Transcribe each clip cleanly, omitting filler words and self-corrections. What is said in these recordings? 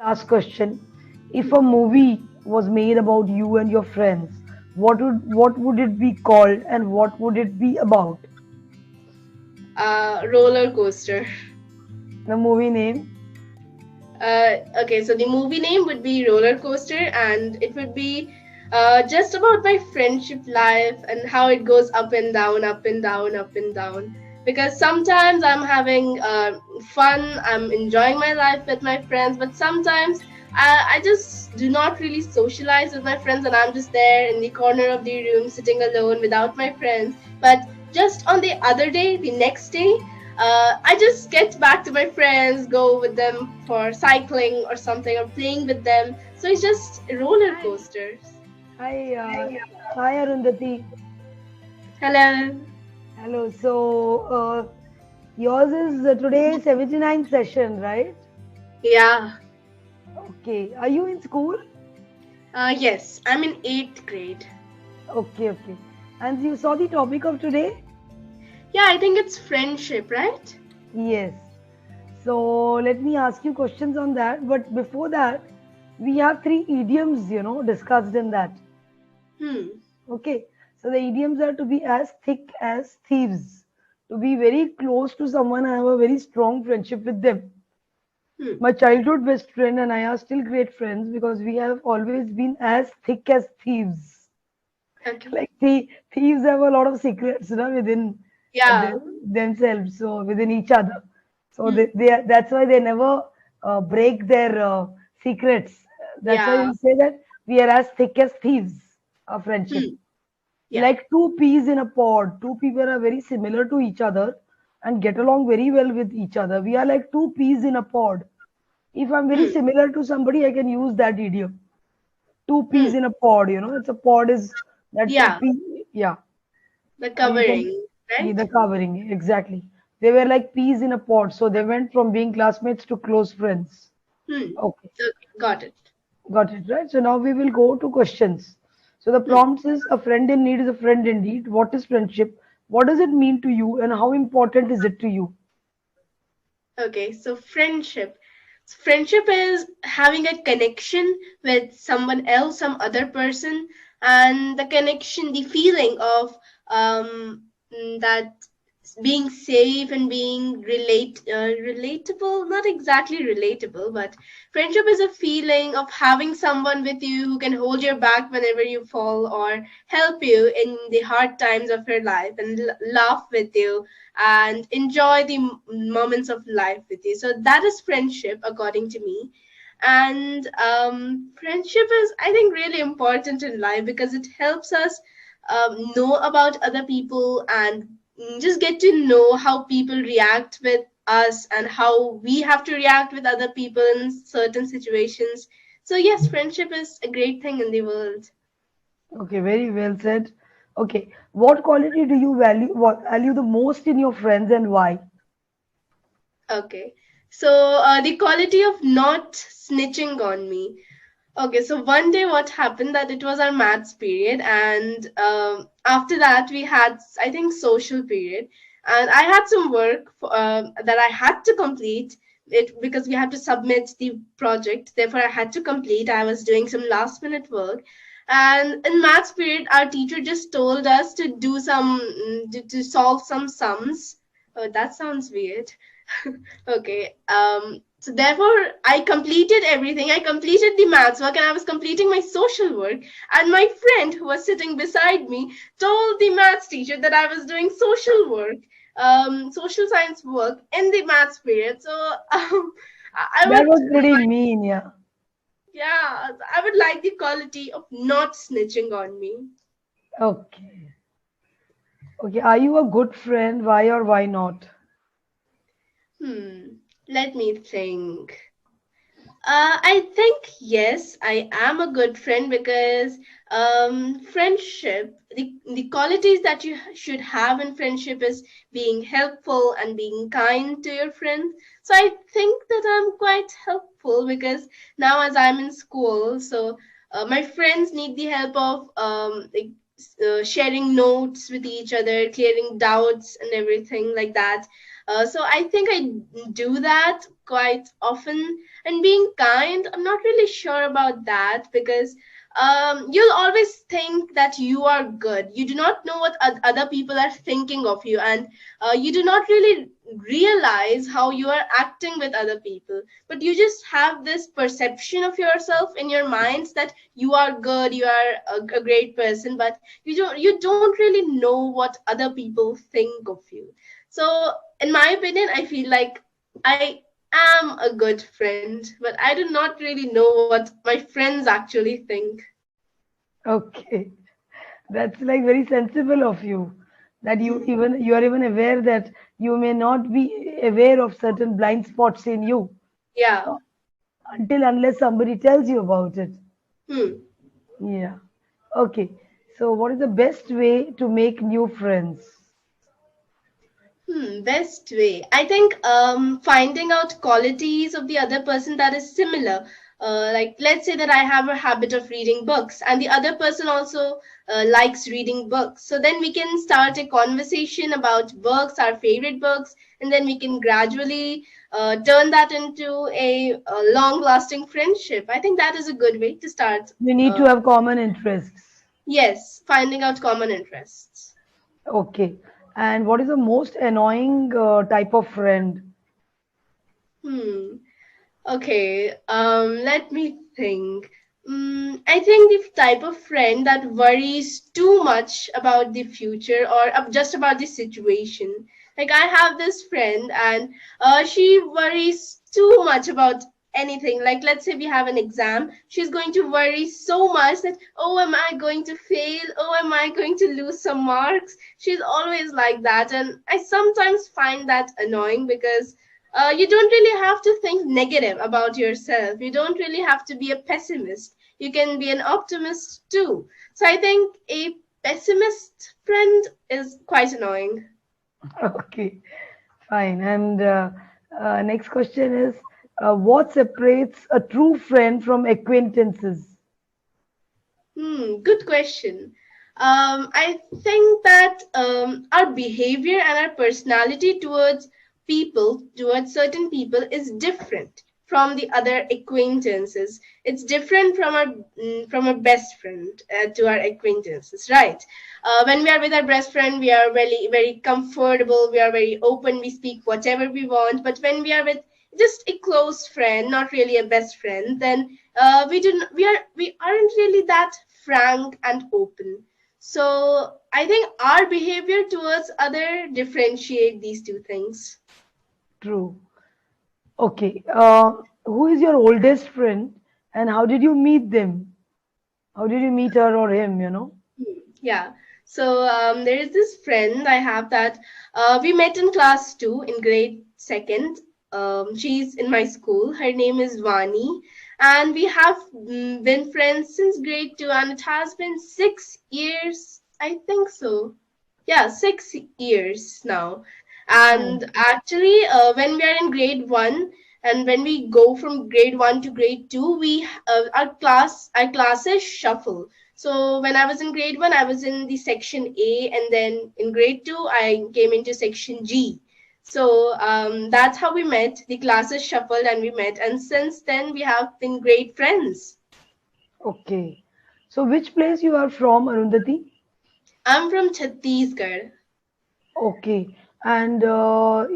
last question. If a movie was made about you and your friends, what would it be called and what would it be about? Roller coaster. The movie name? Okay, so the movie name would be Roller Coaster, and it would be just about my friendship life and how it goes up and down, up and down, up and down. Because sometimes I'm having fun, I'm enjoying my life with my friends, but sometimes I just do not really socialize with my friends, and I'm just there in the corner of the room, sitting alone without my friends. But just on the other day, the next day, I just get back to my friends, go with them for cycling or something, or playing with them. So it's just roller coasters. Hi, hi Arundhati. Hello. Hello. Yours is today 79th session, right? Yeah. Okay. Are you in school? Yes, I'm in eighth grade. Okay, okay. And you saw the topic of today? Yeah, I think it's friendship, right? Yes. So let me ask you questions on that. But before that, we have three idioms, discussed in that. Hmm. Okay. So the idioms are to be as thick as thieves, to be very close to someone, I have a very strong friendship with them. Hmm. My childhood best friend and I are still great friends because we have always been as thick as thieves. Okay. Like thieves have a lot of secrets, within Yeah. themselves, so within each other. So Hmm. that's why they never break their secrets. That's why Yeah. we say that we are as thick as thieves. Our friendship, Hmm. Yeah. like two peas in a pod. Two people are very similar to each other and get along very well with each other. We are like two peas in a pod. If I'm very Hmm. similar to somebody, I can use that idiom. Two Hmm. peas in a pod. It's a pod is that two Yeah. pea. Yeah. The So you can covering, be right? the covering, exactly. They were like peas in a pod, so they went from being classmates to close friends. Hmm. Okay, Okay. Got it. got it, right? So now we will go to questions. So the Hmm. prompt is: a friend in need is a friend indeed. What is friendship? What does it mean to you, and how important is it to you? Okay, so friendship. Friendship is having a connection with someone else, some other person, and the connection, the feeling of that being safe and being relatable, not exactly relatable, but friendship is a feeling of having someone with you who can hold your back whenever you fall or help you in the hard times of your life and laugh with you and enjoy the moments of life with you. So that is friendship, according to me. And friendship is, I think, really important in life because it helps us know about other people and just get to know how people react with us and how we have to react with other people in certain situations. So, yes, friendship is a great thing in the world. Okay, very well said. Okay, what quality do you value the most in your friends and why? Okay. So, the quality of not snitching on me. Okay, so one day what happened that it was our maths period, and after that we had, I think, social period, and I had some work that I had to complete it because we had to submit the project. Therefore, I had to complete. I was doing some last minute work, and in maths period, our teacher just told us to do some to solve some sums. Oh, that sounds weird. Okay. So therefore, I completed everything. I completed the maths work and I was completing my social work. And my friend who was sitting beside me told the maths teacher that I was doing social work, social science work in the maths period. So I That would was pretty mean, yeah. yeah, I would like the quality of not snitching on me. Okay. Okay, are you a good friend? Why or why not? Hmm. Let me think. I think yes, I am a good friend because friendship, the qualities that you should have in friendship is being helpful and being kind to your friends. So I think that I'm quite helpful because now as I'm in school, so my friends need the help of sharing notes with each other, clearing doubts and everything like that. So I think I do that quite often. And being kind, I'm not really sure about that because you'll always think that you are good. You do not know what other people are thinking of you, and you do not really realize how you are acting with other people. But you just have this perception of yourself in your minds that you are good, you are a great person, but you don't really know what other people think of you. So in my opinion, I feel like I am a good friend, but I do not really know what my friends actually think. Okay, that's like very sensible of you. That you are even aware that you may not be aware of certain blind spots in you Yeah. uh, until unless somebody tells you about it. Hmm. Yeah. Okay. So, what is the best way to make new friends? Best way. I think finding out qualities of the other person that is similar. Like let's say that I have a habit of reading books, and the other person also likes reading books. So then we can start a conversation about books, our favorite books, and then we can gradually turn that into a long-lasting friendship. I think that is a good way to start. You need to have common interests. Yes, finding out common interests. Okay. And what is the most annoying type of friend? Hmm. Okay, let me think. I think the type of friend that worries too much about the future or just about the situation. Like I have this friend, and she worries too much about anything. Like let's say we have an exam, she's going to worry so much that, oh, am I going to fail? Oh, am I going to lose some marks? She's always like that, and I sometimes find that annoying because you don't really have to think negative about yourself. You don't really have to be a pessimist. You can be an optimist too. So I think a pessimist friend is quite annoying. Okay. Fine. And next question is what separates a true friend from acquaintances? Good question. I think that our behavior and our personality towards people, towards certain people, is different from the other acquaintances. It's different from our best friend to our acquaintances, right? When we are with our best friend, we are very very comfortable. We are very open. We speak whatever we want. But when we are with just a close friend, not really a best friend, then we aren't really that frank and open. So I think our behavior towards other differentiate these two things. True. Okay. Who is your oldest friend and how did you meet them? How did you meet her or him, you know? Yeah. So there is this friend I have that we met in class two in grade second. She's in my school. Her name is Vani, and we have been friends since grade two, and it has been 6 years. I think so. Yeah, 6 years now. Oh, And actually, when we are in grade one, and when we go from grade one to grade two, we our classes shuffle. So when I was in grade one, I was in the section A, and then in grade two, I came into section G. So that's how we met. The classes shuffled, and we met, and since then we have been great friends. okay. So which place you are from, Arundhati? I'm from Chhattisgarh. Okay. And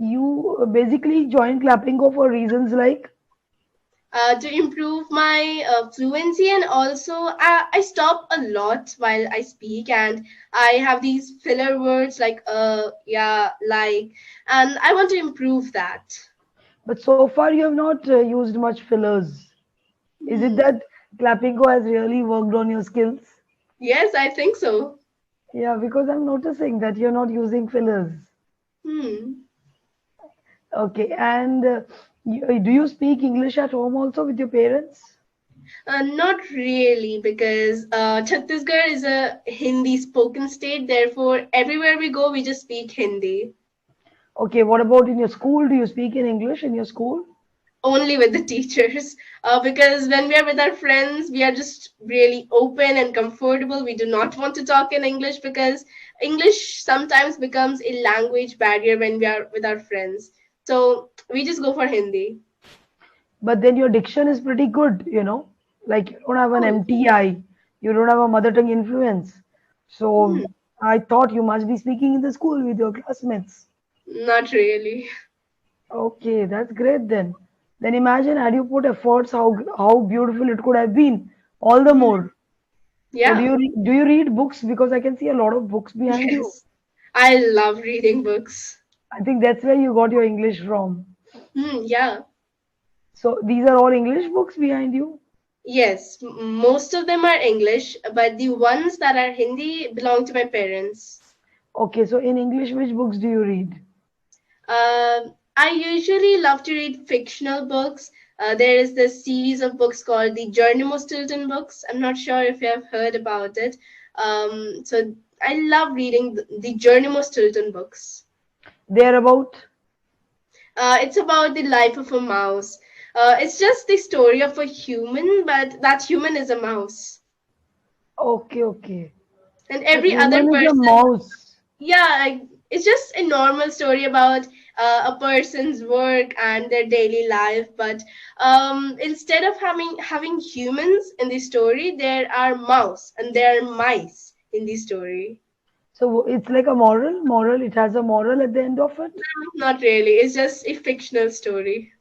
you basically joined Clapingo for reasons like, To improve my fluency, and also I stop a lot while I speak, and I have these filler words like yeah, like, and I want to improve that. but so far you have not used much fillers. Is it Hmm. that Clapingo has really worked on your skills? Yes, I think so. Yeah, because I'm noticing that you're not using fillers. Hmm. Okay. And do you speak English at home also with your parents? Not really, because Chhattisgarh is a Hindi spoken state. Therefore, everywhere we go, we just speak Hindi. Okay. What about in your school? Do you speak in English in your school? only with the teachers. Because when we are with our friends, we are just really open and comfortable. We do not want to talk in English because English sometimes becomes a language barrier when we are with our friends. So we just go for Hindi. But then your diction is pretty good, you know. Like you don't have an Oh, MTI, you don't have a mother tongue influence. So hmm, I thought you must be speaking in the school with your classmates. not really. Okay, that's great then. Then imagine had you put efforts, how beautiful it could have been. All the Hmm, more. So yeah, do you read books? Because I can see a lot of books behind you. yes. I love reading books. I think that's where you got your English from. Yeah. So these are all English books behind you. Yes, most of them are English, but the ones that are Hindi belong to my parents. Okay, so in English, which books do you read? I usually love to read fictional books. There is this series of books called the Journey Stilton books. I'm not sure if you have heard about it. So I love reading the Journey Stilton books. They're about. It's about the life of a mouse. It's just the story of a human, but that human is a mouse. Okay, okay. And That every other human is a person, mouse. yeah, it's just a normal story about a person's work and their daily life, but instead of having humans in the story, there are mouse and there are mice in the story. So it's like a moral. It has a moral at the end of it. Not really, it's just a fictional story.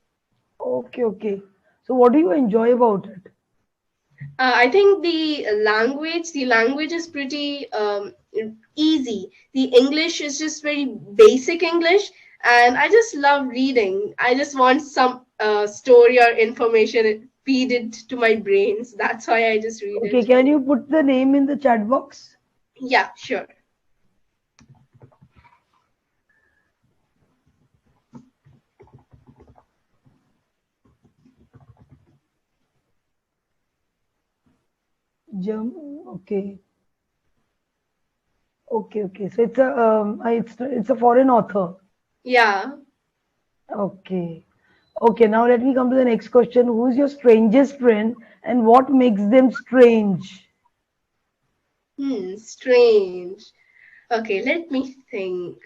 Okay, okay. So what do you enjoy about it? I think the language is pretty easy. The English is just very basic English, and I just love reading. I just want some story or information and feed it to my brains. That's why I just read Okay, it. can you put the name in the chat box? Yeah, sure. Germ. Okay, okay, okay. So it's a foreign author. Yeah. Okay. Okay, now let me come to the next question. Who's your strangest friend and what makes them strange? Strange. Okay, let me think.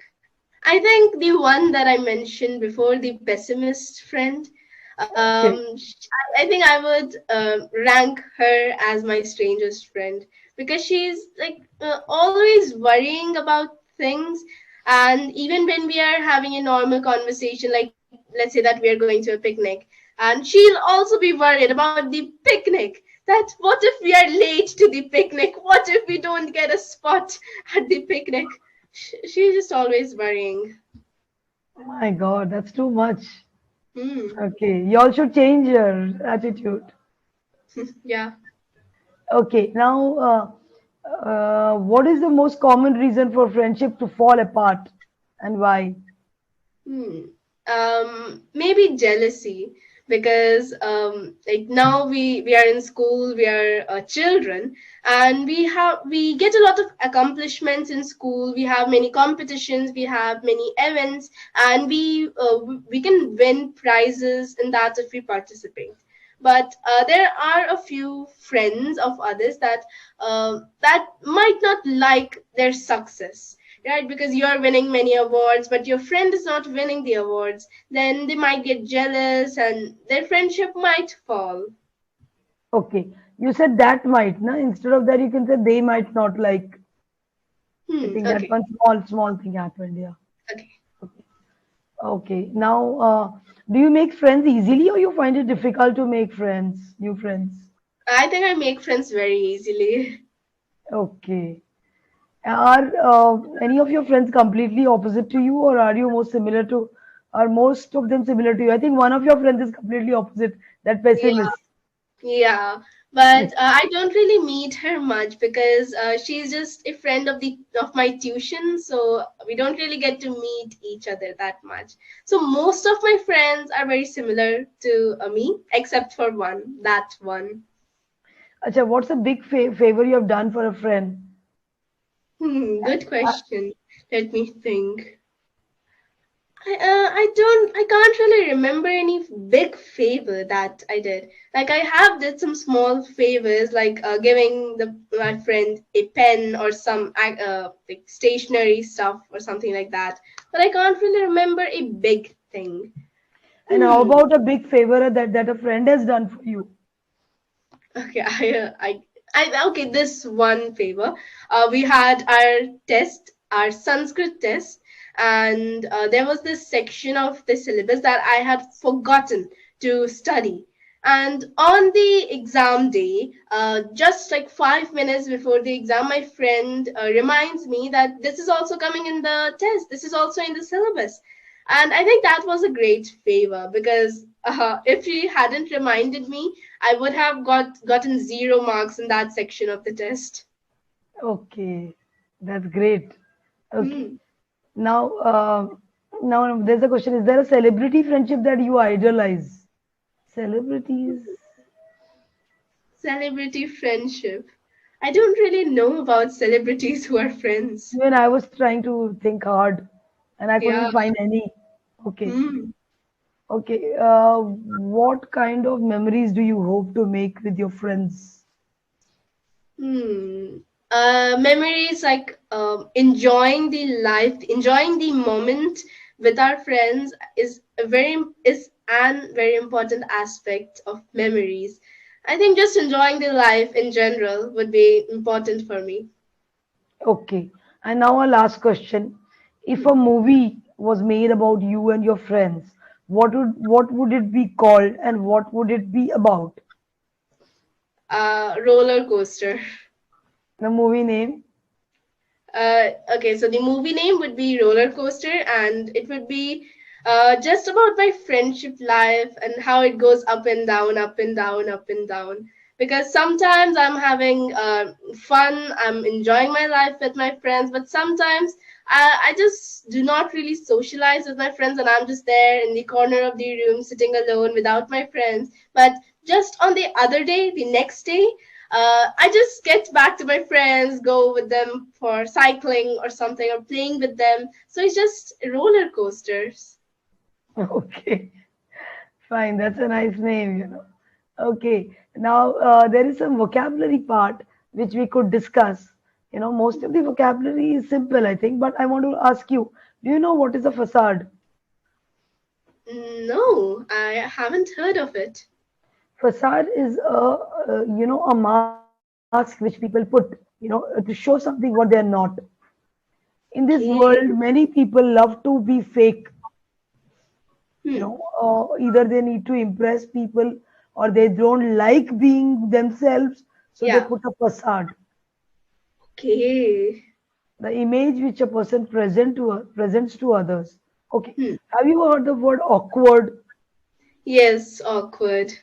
I think the one that I mentioned before, the pessimist friend, Okay. I think I would rank her as my strangest friend because she's like always worrying about things. And even when we are having a normal conversation, like let's say that we are going to a picnic, and she'll also be worried about the picnic. That what if we are late to the picnic? What if we don't get a spot at the picnic? She's just always worrying. My God, that's too much. Hmm. Okay, you all should change your attitude. Yeah. Okay, now, what is the most common reason for friendship to fall apart and why? Hmm. Maybe jealousy because like now we are in school, we are children, and we get a lot of accomplishments in school. We have many competitions, we have many events, and we can win prizes in that if we participate. But there are a few friends of others that might not like their success, right? Because you are winning many awards but your friend is not winning the awards, then they might get jealous and their friendship might fall. Okay, you said that might, na? Instead of that, you can say they might not like. I think that Okay. one small thing happened. Yeah. Okay. Okay. Now, do you make friends easily or you find it difficult to make friends, new friends? I think I make friends very easily. Okay. Are any of your friends completely opposite to you, or are you most similar to, are most of them similar to you? I think one of your friends is completely opposite, that Yeah. pessimist. Yeah, but I don't really meet her much because she's just a friend of my tuition, so we don't really get to meet each other that much. So most of my friends are very similar to me, except for one, that one. Acha, what's a big favor you have done for a friend? Good question. Let me think. I can't really remember any big favor that I did. Like I have did some small favors, like giving my friend a pen or some like stationery stuff or something like that. But I can't really remember a big thing. And how Hmm. about a big favor that a friend has done for you? Okay, okay. This one favor. We had our test, our Sanskrit test, and there was this section of the syllabus that I had forgotten to study. And on the exam day, just like 5 minutes before the exam, my friend reminds me that this is also coming in the test. This is also in the syllabus. And I think that was a great favor because if she hadn't reminded me, I would have gotten 0 marks in that section of the test. Okay, that's great. Okay, Hmm. now, now there's a question: is there a celebrity friendship that you idolize? Celebrities. Celebrity friendship. I don't really know about celebrities who are friends. Even I was trying to think hard, and I Yeah. couldn't find any. Okay, Hmm. okay. What kind of memories do you hope to make with your friends? Hmm. Memories like enjoying the life, enjoying the moment with our friends is an very important aspect of memories. I think just enjoying the life in general would be important for me. Okay, and now a last question: if Hmm. a movie was made about you and your friends, what would it be called, and what would it be about? Roller coaster. The movie name? Okay, so the movie name would be Roller Coaster, and it would be just about my friendship life and how it goes up and down, up and down, up and down. Because sometimes I'm having fun, I'm enjoying my life with my friends, but sometimes I just do not really socialize with my friends, and I'm just there in the corner of the room, sitting alone without my friends. But just on the other day, the next day, I just get back to my friends, go with them for cycling or something, or playing with them. So it's just roller coasters. Okay, fine. That's a nice name. Okay, now there is some vocabulary part which we could discuss. Most of the vocabulary is simple, I think, but I want to ask you, do you know what is a facade? No, I haven't heard of it. Facade is a mask which people put, to show something what they are not. In this Okay. world, many people love to be fake. Hmm. Either they need to impress people or they don't like being themselves, so they Yeah. put a facade. Okay. The image which a person presents to others. Okay, Hmm. have you heard the word awkward? Yes, awkward.